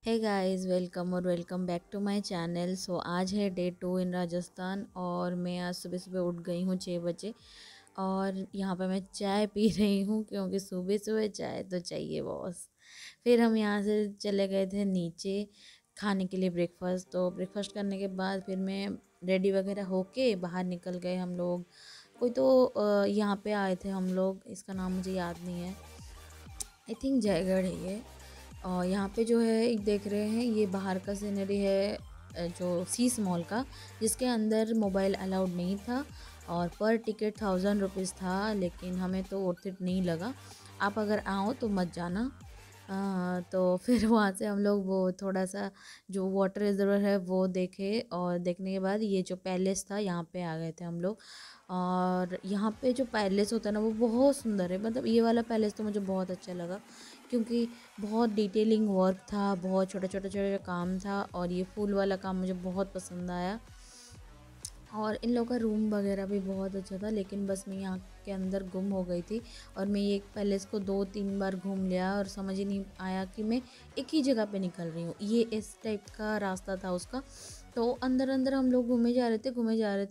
हे guys, welcome और welcome back to my channel. So आज है डे 2 इन राजस्थान और मैं आज सुबह सुबह उठ गई हूँ 6 बजे और यहाँ पे मैं चाय पी रही हूँ क्योंकि सुबह सुबह चाय तो चाहिए बॉस। फिर हम यहाँ से चले गए थे नीचे खाने के लिए ब्रेकफास्ट। तो ब्रेकफास्ट करने के बाद फिर मैं रेडी वगैरह होके बाहर निकल गए हम लोग। कोई तो यहाँ पे आए थे हम लोग, इसका नाम मुझे याद नहीं है, आई थिंक जयगढ़ है ये। और यहाँ पे जो है देख रहे हैं ये बाहर का सीनरी है जो सीस मॉल का, जिसके अंदर मोबाइल अलाउड नहीं था और पर टिकट 1000 रुपीज़ था, लेकिन हमें तो वर्थ इट नहीं लगा। आप अगर आओ तो मत जाना। तो फिर वहाँ से हम लोग वो थोड़ा सा जो वाटर रिजर्वर है वो देखे और देखने के बाद ये जो पैलेस था यहाँ पे आ गए थे हम लोग। और यहाँ पे जो पैलेस होता है ना वो बहुत सुंदर है, मतलब ये वाला पैलेस तो मुझे बहुत अच्छा लगा क्योंकि बहुत डिटेलिंग वर्क था, बहुत छोटा छोटा छोटा काम था और ये फूल वाला काम मुझे बहुत पसंद आया। और इन लोगों का रूम वगैरह भी बहुत अच्छा था, लेकिन बस मैं यहाँ के अंदर गुम हो गई थी और मैं ये पैलेस को 2-3 बार घूम लिया और समझ ही नहीं आया कि मैं एक ही जगह पे निकल रही हूँ। ये इस टाइप का रास्ता था उसका, तो अंदर अंदर हम लोग घूमे जा रहे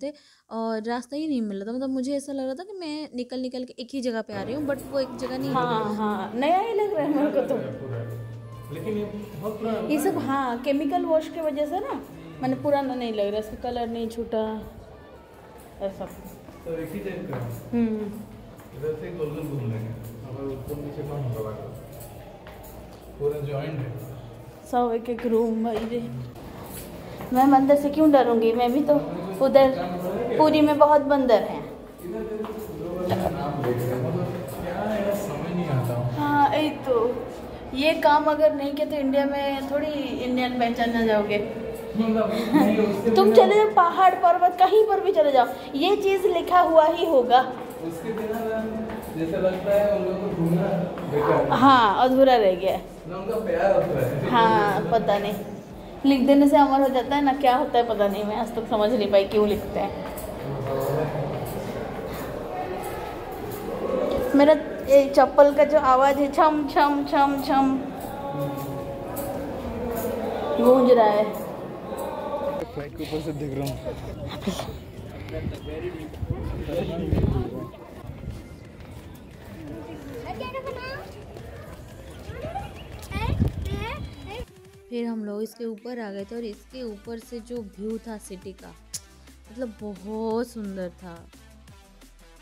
थे और रास्ता ही नहीं मिल रहा था। मतलब मुझे ऐसा लग रहा था कि मैं निकल निकल के एक ही जगह पे आ रही हूँ, बट वो एक जगह नहीं। हाँ हाँ, नया ही लग रहा है मेरे को तो, लेकिन ये बहुत पुराना ये सब हाँ केमिकल वॉश की वजह से ना मैंने पुराना नहीं लग रहा, इसका कलर नहीं छूटा ऐसा। तो एक ही टाइप का इधर से गोल गोल घूम लेंगे, अगर ऊपर नीचे कम होगा पूरा जॉइंट है सब एक एक रूम भाई रे। मैं बंदर से क्यों डरूंगी, मैं भी तो उधर पूरी में बहुत बंदर हैं। नाम देख रहे हैं क्या है समझ नहीं आता। हाँ यही तो, ये काम अगर नहीं किया तो इंडिया में थोड़ी इंडियन पहचाना जाओगे। तुम चले जाओ पहाड़ पर्वत कहीं पर भी चले जाओ, ये चीज लिखा हुआ ही होगा। उसके बिना जैसा लगता है उन लोगों को ढूंढना बेकार, हाँ अधूरा रह गया है ना उनका प्यार होता है। हाँ पता नहीं, लिख देने से अमर हो जाता है ना, क्या होता है पता नहीं, मैं आज तक समझ नहीं पाई क्यों लिखते हैं। मेरा चप्पल का जो आवाज़ है छम छम छम छम गूंज रहा है। फ्लाइट के ऊपर से देख रहा हूँ। फिर हम लोग इसके ऊपर आ गए थे और इसके ऊपर से जो व्यू था सिटी का, मतलब बहुत सुंदर था।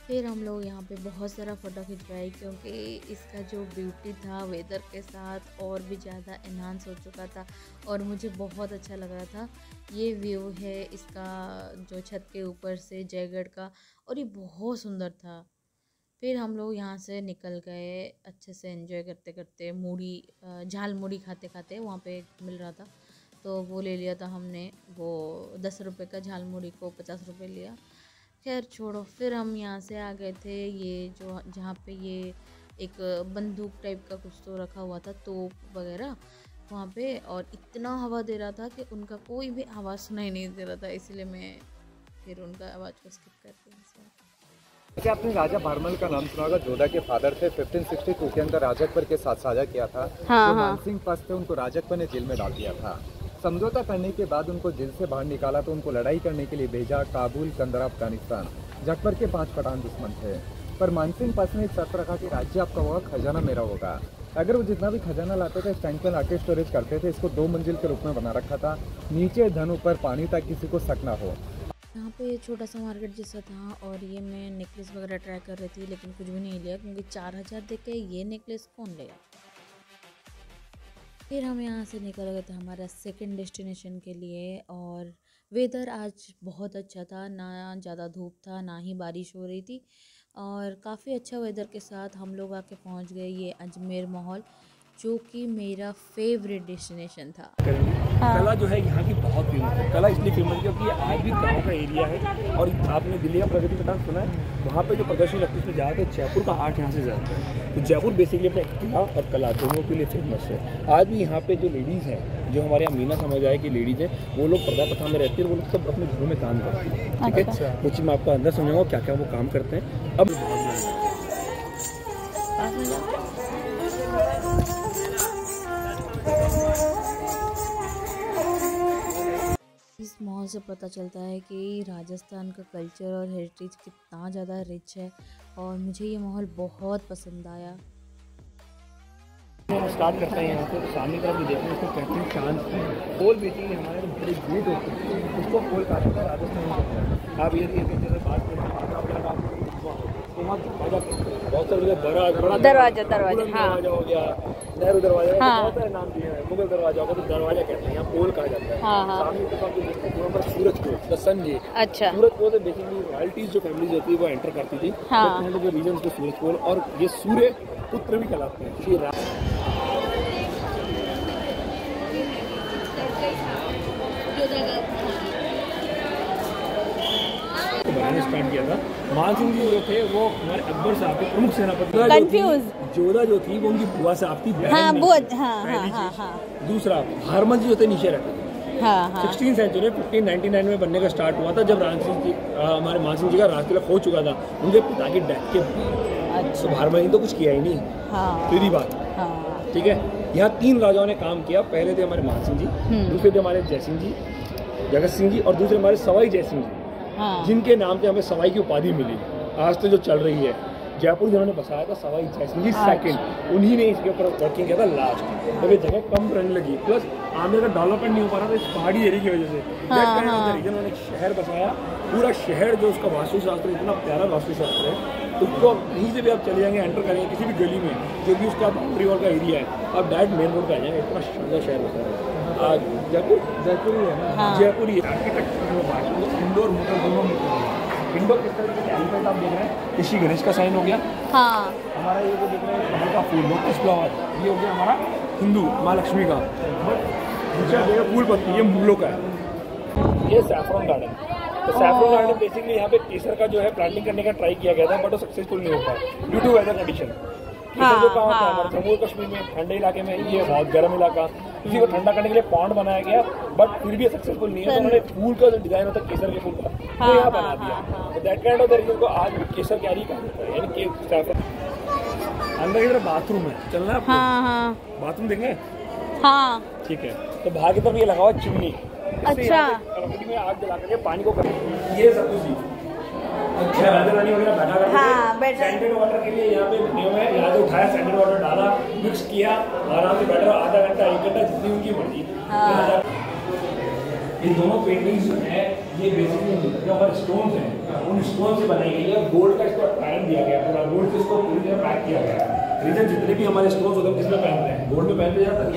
फिर हम लोग यहाँ पे बहुत सारा फ़ोटो खिंचवाए क्योंकि इसका जो ब्यूटी था वेदर के साथ और भी ज़्यादा एनहांस हो चुका था और मुझे बहुत अच्छा लग रहा था। ये व्यू है इसका जो छत के ऊपर से जयगढ़ का, और ये बहुत सुंदर था। फिर हम लोग यहाँ से निकल गए अच्छे से एंजॉय करते करते, झाल मुड़ी खाते खाते, वहाँ पे मिल रहा था तो वो ले लिया था हमने। वो 10 रुपये का झाल मुड़ी को 50 रुपये लिया। खैर छोड़ो, फिर हम यहाँ से आ गए थे ये जो जहाँ पे ये एक बंदूक टाइप का कुछ तो रखा हुआ था, तोप वगैरह वहाँ पे, और इतना हवा दे रहा था कि उनका कोई भी आवाज़ सुनाई नहीं दे रहा था, इसलिए मैं फिर उनका आवाज़ को स्किप करती हूँ। क्या आपने राजा भारमल का नाम सुना होगा? जोधा के फादर थे, 1562 के अंदर राजकपर के साथ साझा किया था। हाँ, जो हाँ। मानसिंह पास थे उनको राजकपर ने जेल में डाल दिया था। समझौता करने के बाद उनको जेल से बाहर निकाला तो उनको लड़ाई करने के लिए भेजा काबुल, कंदरा, अफगानिस्तान। जकबर के 5 पठान दुश्मन थे, पर मानसिंह पास ने एक शर्त रखा कि राज्य आपका होगा, खजाना मेरा होगा। अगर वो जितना भी खजाना लाते थे इस टैंक में लाके स्टोरेज करते थे। इसको 2 मंजिल के रूप में बना रखा था, नीचे धन ऊपर पानी, ताकि किसी को शक ना हो। यहाँ पे छोटा सा मार्केट जैसा था और ये मैं नेकलेस वगैरह ट्राई कर रही थी, लेकिन कुछ भी नहीं लिया क्योंकि 4000 दे के ये नेकलेस कौन लेगा। फिर हम यहाँ से निकल गए थे हमारा सेकंड डेस्टिनेशन के लिए और वेदर आज बहुत अच्छा था, ना ज़्यादा धूप था ना ही बारिश हो रही थी और काफ़ी अच्छा वेदर के साथ हम लोग आके पहुँच गए ये अजमेर महल, जो कि मेरा फेवरेट डेस्टिनेशन था। कला जो है यहाँ की बहुत फेमस है। कला इसलिए फेमस है क्योंकि ये आज भी गाँव का एरिया है और आपने दिल्ली का प्रगति मैदान सुना है, वहाँ पे जो प्रदर्शनी लगती है उसमें ज़्यादातर जयपुर का आर्ट यहाँ से ज़्यादा है। तो जयपुर बेसिकली अपने कला और कला दोनों के लिए फेमस है। आज भी यहाँ पे जो लेडीज़ हैं, जो हमारे यहाँ मीना समुदाय की लेडीज़ हैं, वो लोग पर्दा प्रथा में रहती है, वो लोग सब अपने घरों में काम करती हैं। ठीक है, कुछ मैं आपको अंदर समझाऊंगा क्या क्या वो काम करते हैं। अब इस मॉल से पता चलता है कि राजस्थान का कल्चर और हेरिटेज कितना ज़्यादा रिच है और मुझे ये माहौल बहुत पसंद आया। स्टार्ट करते हैं यहाँ से, तो सामने तरफ भी देखते हैं, इसको कहते हैं चांद पोल। बेसिकली हमारे तो बड़े गेट होते हैं, उसको पोल कहा जाता है राजस्थान। आप ये जैसे बात करें तो वहाँ बहुत सारे बड़ा दरवाजा दरवाजा हो गया, नेहरू दरवाजा, बहुत सारे नाम दिए हैं, मुगल दरवाजा होगा तो दरवाजा कहते हैं, यहाँ पोल कहा जाता है। सामने तरफ आप देखते हैं वहाँ पर सूरज को द सन जी, अच्छा सूरज को से बेसिकली रॉयल्टीज जो फैमिलीज होती है वो एंटर करती थी, जो रीजन को सूरज पोल, और ये सूर्य पुत्र भी कहलाते हैं श्री राम। बनाने स्टार्ट किया था। मान सिंह जी जो थे वो हमारे अकबर साहब के प्रमुख सेनापति। कंफ्यूज जोधा जो थी वो उनकी बुआ साहब थी। दूसरा हरमन जी जो थे नीचे रहते थे। 16th सेंचुरी 1599 में बनने का स्टार्ट हुआ था, जब हमारे मान सिंह जी का राज तिलक हो चुका था उनके पिता की डेथ के बाद। तो हरमन जी तो कुछ किया ही नहीं, सीधी बात, ठीक है। यहाँ 3 राजाओं ने काम किया। पहले थे हमारे मान सिंह जी, दूसरे थे हमारे जय सिंह जी, जगत सिंह जी, और दूसरे हमारे सवाई जय सिंह जी, जिनके नाम से हमें सवाई की उपाधि मिली। आज तो जो चल रही है जयपुर जिन्होंने बसाया था सवाई जय सिंह जी सेकंड, उन्हीं ने इसके ऊपर वर्किंग किया था लास्ट। तो ये जगह कम रहने लगी, प्लस आने का डेवलपमेंट नहीं हो पा रहा था इस पहाड़ी एरिया की वजह से। उन्होंने शहर बसाया, पूरा शहर जो उसका वास्तुशास्त्र इतना प्यारा वास्तुशास्त्र है, तो उसको कहीं से भी आप चले जाएंगे, एंटर करेंगे किसी भी गली में जो भी उसका बाउंड्री वॉल का एरिया है, आप डायरेक्ट मेन रोड पे आ जाएंगे। इतना शानदार शहर होता है जयपुर ही है ना, जयपुर ही आर्किटेक्चर इंडोर मोटर दोनों में। इंडोर किस तरह के एलिफेंट आप देख रहे हैं, ऋषि गणेश का साइन हो गया। हमारा ये जो देख रहे हैं कमल का फूल, लोटस फ्लावर, ये हो गया हमारा हिंदू माँ लक्ष्मी का। दूसरा देखिए फूल पत्ती, ये मूलों का है। ये सैफरन गार्डन, तो सैफरन गार्डन बेसिकली यहाँ पे केसर का जो है प्लांटिंग करने का ट्राई किया गया था, बट वो सक्सेसफुल नहीं हो पाया ड्यू टू वेदर कंडीशन। जो कहाँ होता है हमारे जम्मू कश्मीर में ठंडे इलाके में, ये बहुत गर्म इलाका, इसी को ठंडा करने के लिए पॉन्ड बनाया गया, बट फिर भी सक्सेसफुल नहीं है। तो उन्होंने फूल का जो डिजाइन होता है केसर के फूल का, वो यहाँ बना दिया। तो that kind of the region को आज केसर कैरी कहा जाता है, यानी कि सैफरन। अंदर की तरफ बाथरूम है, चलना है आपको? बाथरूम देखेंगे? ठीक है। तो बाहर की तरफ ये लगा हुआ चिमनी, अच्छा में आग जला करके पानी को कर, ये सब कुछ अच्छा राजा रानी वगैरह बैठा करके सैंडेड वाटर के लिए यहाँ पे बने हुए हैं। यहाँ से उठाया, सैंडेड वाटर डाला, मिक्स किया, आराम से बैठा आधा घंटा 1 घंटा जितनी उनकी मर्जी। ये दोनों पेंटिंग्स जो है ये बेसिकली जो हमारे स्टोन्स हैं उन स्टोन से बनाई गई है। गोल्ड का इसको पैटर्न दिया गया, पूरा गोल्ड से इसको पूरी तरह पैक किया गया। रीजन जितने भी हमारे स्टोन्स होते हैं किसमें पहनते हैं? गोल्ड में पहनते जाते हैं।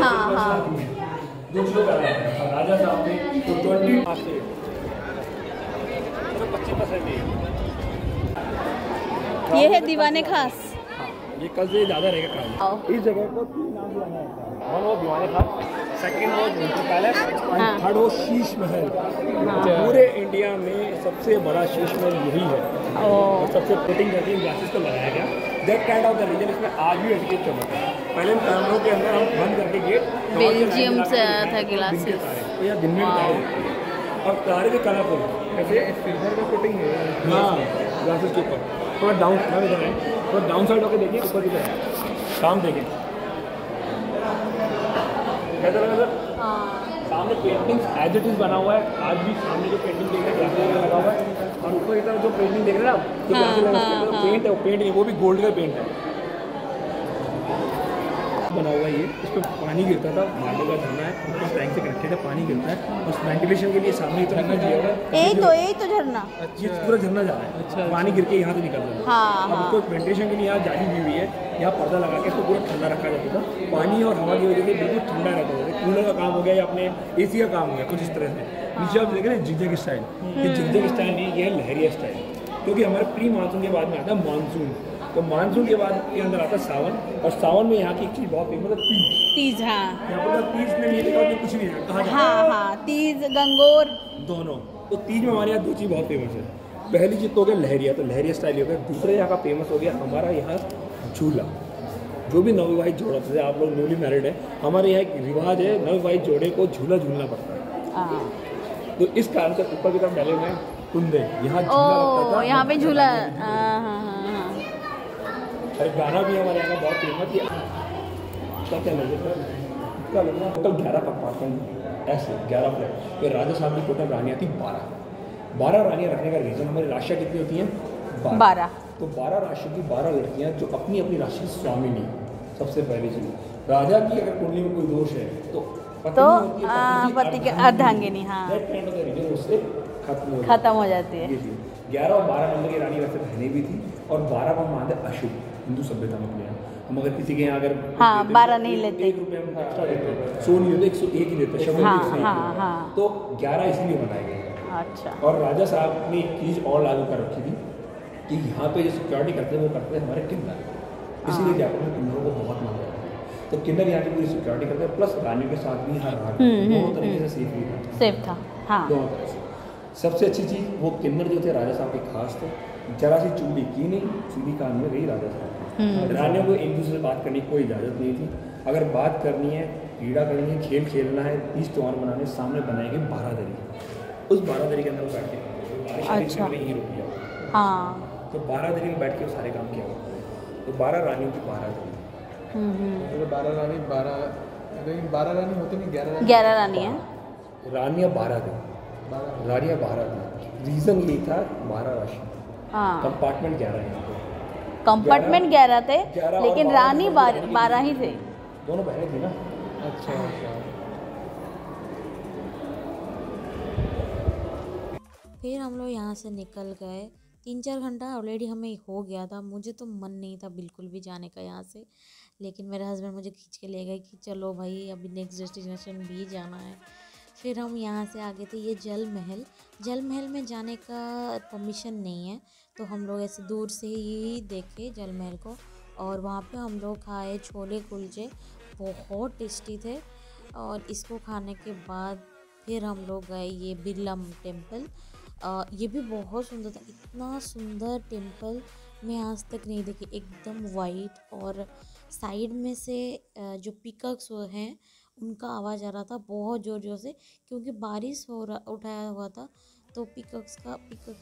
दूसरों का राजा साहब ने तो 20 से 25% ये है दीवाने खास। ये कल से ज़्यादा रहेगा काम। इस जगह को 3 नाम से जाना जाता है। वन वो दीवाने खास, सेकंड वो विंटर पैलेस, और थर्ड वो शीश महल। पूरे इंडिया में सबसे बड़ा शीश महल यही है और सबसे फिटिंग ग्लासेस को लगाया गया। That kind of the region इसमें आज भी एजुकेट चल रहा है। पहले हम कैमरों के अंदर हम बंद करके गेट बेल्जियम से आया था ग्लासेस, तो यह दिन में बताए। और तारे के कलरफुल ऐसे सिल्वर का फिटिंग है। हाँ, ग्लासेस के ऊपर थोड़ा डाउन थोड़ा डाउन साइड होकर देखिए, ऊपर की तरफ काम देखिए कैसा लगा सर? सामने पेंटिंग्स एज इट इज बना हुआ है। आज भी सामने जो पेंटिंग देख रहे हैं ग्लासेस लगा हुआ है, और ऊपर की तरफ जो पेंटिंग देख रहे हैं आप, जो ग्लासेस लगा पेंट है, वो पेंट नहीं, वो भी गोल्ड का पेंट है बना हुआ है। ये इस पर पानी गिरता था, मार्बल का झरना है, ऊपर टैंक से कनेक्टेड है, पानी गिरता है और वेंटिलेशन के लिए सामने तो झरना दिया हुआ है। यही तो झरना, ये पूरा झरना जा रहा है। अच्छा, पानी गिर के यहाँ से निकल रहा है। अब उसको वेंटिलेशन के लिए यहाँ जाली दी हुई है, यहाँ पर्दा लगा के इसको पूरा ठंडा रखा जाता था। पानी और हवा की वजह से बिल्कुल ठंडा रहता था। कूलर का काम हो गया या अपने AC का काम हो गया कुछ इस तरह से। नीचे आप देख रहे हैं जिगजैग स्टाइल, ये जिगजैग स्टाइल नहीं, ये है लहरिया स्टाइल, क्योंकि हमारे प्री मानसून के बाद में आता है मानसून। तो मानसून के बाद के अंदर आता है सावन, और सावन में यहाँ की एक चीज़ बहुत फेमस है, तीज। यहाँ पर तीज में नहीं देखा कुछ नहीं है, कहाँ तीज गंगोर दोनों। तो तीज में हमारे यहाँ 2 चीज़ बहुत फेमस है। पहली चीज़ तो हो गया लहरिया, तो लहरिया स्टाइल हो गया। दूसरा यहाँ का फेमस हो गया हमारा यहाँ झूला। जो भी नवविवाहित जोड़ा, जैसे आप लोग न्यूली मैरिड है, हमारे यहाँ एक रिवाज है, नवविवाहित जोड़े को झूला झूलना पड़ता है। तो इस कारण से ऊपर की तरफ डाले हुए कुंदे, यहाँ झूला, यहाँ पे झूला। अरे गाना भी हमारे यहाँ का बहुत फेमस है। क्या लगे सर? इसका लगना टोटल 11 कंपार्टमेंट ऐसे 11 फ्लैट। तो राजा साहब की टोटल रानियाँ थी 12 रानियाँ रखने का रीज़न हमारी राशियाँ कितनी होती हैं 12। तो 12 राशि की 12 लड़कियाँ जो अपनी अपनी राशि की स्वामिनी। सबसे पहली चीज़ राजा की अगर कुंडली में कोई दोष है तो पति के अर्धांगिनी, हाँ, उससे खत्म हो जाती है। 11 और 12 नंबर की रानी वैसे बहनें भी थी और 12 को मानते अशुभ हिंदू सभ्यता में अपने यहाँ। हम अगर किसी के यहाँ अगर 12 नहीं लेते, 1 रुपये हम एक्स्ट्रा देते, 100 नहीं देते, 101 ही देते, शब्द तो 11 इसलिए बनाए गए। अच्छा। और राजा साहब ने एक चीज़ और लागू कर रखी थी कि यहाँ पे जो सिक्योरिटी करते हैं वो करते हैं हमारे किन्नर, इसीलिए जयपुर में किन्नरों को बहुत माना जाता है। तो किन्नर यहाँ की पूरी सिक्योरिटी करते हैं, प्लस रानियों के साथ भी हर रात दोनों तरीके से सेफ था। हाँ, दोनों तरह से। सबसे अच्छी चीज़ वो किन्नर जो थे राजा साहब के खास थे, जरा सी चूड़ी की नहीं, सीधी कान में गई राजा साहब। रानियों को एक दूसरे से बात करने की कोई इजाज़त नहीं थी। अगर बात करनी है, क्रीड़ा करनी है, खेल खेलना है, 30 त्योहार मनाने, सामने बनाएंगे 12 दरी। उस 12 दरी के अंदर बैठ के अच्छा, ही रुक गया। हाँ, तो 12 दरी में बैठ के वो सारे काम किया हुआ। तो 12 रानियों की 12 दरी। तो 12 रानी 12, लेकिन 12 रानी होती नहीं, 11 रानी है। रानियाँ 12 थी, रानियाँ 12 थी। रीज़न ये था 12 राशि, हाँ, कंपार्टमेंट 11 है। कंपार्टमेंट 11 थे, लेकिन रानी 12 ही थे। दोनों बहनें थी ना। अच्छा। फिर हम लोग यहाँ से निकल गए। 3-4 घंटा ऑलरेडी हमें हो गया था। मुझे तो मन नहीं था बिल्कुल भी जाने का यहाँ से, लेकिन मेरे हस्बैंड मुझे खींच के ले गए कि चलो भाई अभी नेक्स्ट डेस्टिनेशन भी जाना है। फिर हम यहाँ से आगे थे ये जल महल में जाने का परमिशन नहीं है, तो हम लोग ऐसे दूर से ही देखे जल महल को। और वहाँ पे हम लोग खाए छोले कुलचे, बहुत टेस्टी थे। और इसको खाने के बाद फिर हम लोग गए ये बिरला टेम्पल। ये भी बहुत सुंदर था, इतना सुंदर टेम्पल मैं आज तक नहीं देखी, एकदम वाइट। और साइड में से जो पिकक्स हैं उनका आवाज़ आ रहा था बहुत ज़ोर ज़ोर से, क्योंकि बारिश उठाया हुआ था। तो पिकक्स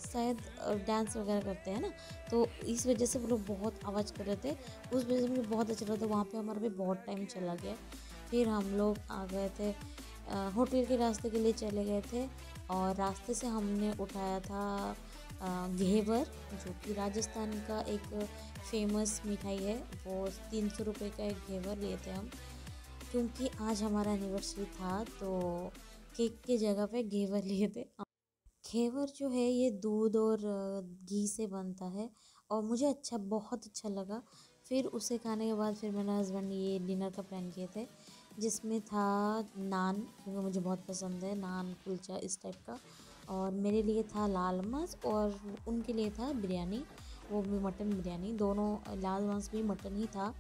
शायद डांस वगैरह करते हैं ना, तो इस वजह से वो लोग बहुत आवाज़ कर रहे थे। उस वजह से मुझे बहुत अच्छा लगा था। वहाँ पे हमारा भी बहुत टाइम चला गया। फिर हम लोग आ गए थे होटल के रास्ते के लिए चले गए थे। और रास्ते से हमने उठाया था घेवर, जो कि राजस्थान का एक फेमस मिठाई है। वो 300 रुपये का एक घेवर लिए थे हम, क्योंकि आज हमारा एनिवर्सरी था, तो केक के जगह पे घेवर लिए थे। घेवर जो है ये दूध और घी से बनता है और मुझे बहुत अच्छा लगा। फिर उसे खाने के बाद फिर मेरे हस्बैंड ये डिनर का प्लान किए थे, जिसमें था नान, क्योंकि मुझे बहुत पसंद है नान कुलचा इस टाइप का। और मेरे लिए था लाल मांस और उनके लिए था बिरयानी, वो भी मटन बिरयानी। दोनों लाल मांस भी मटन ही था।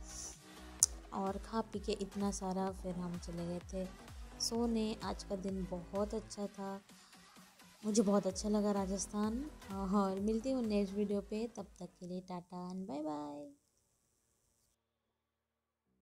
और खा पी के इतना सारा फिर हम चले गए थे सोने। आज का दिन बहुत अच्छा था, मुझे बहुत अच्छा लगा राजस्थान। और मिलती हूँ नेक्स्ट वीडियो पे, तब तक के लिए टाटा एंड बाय बाय।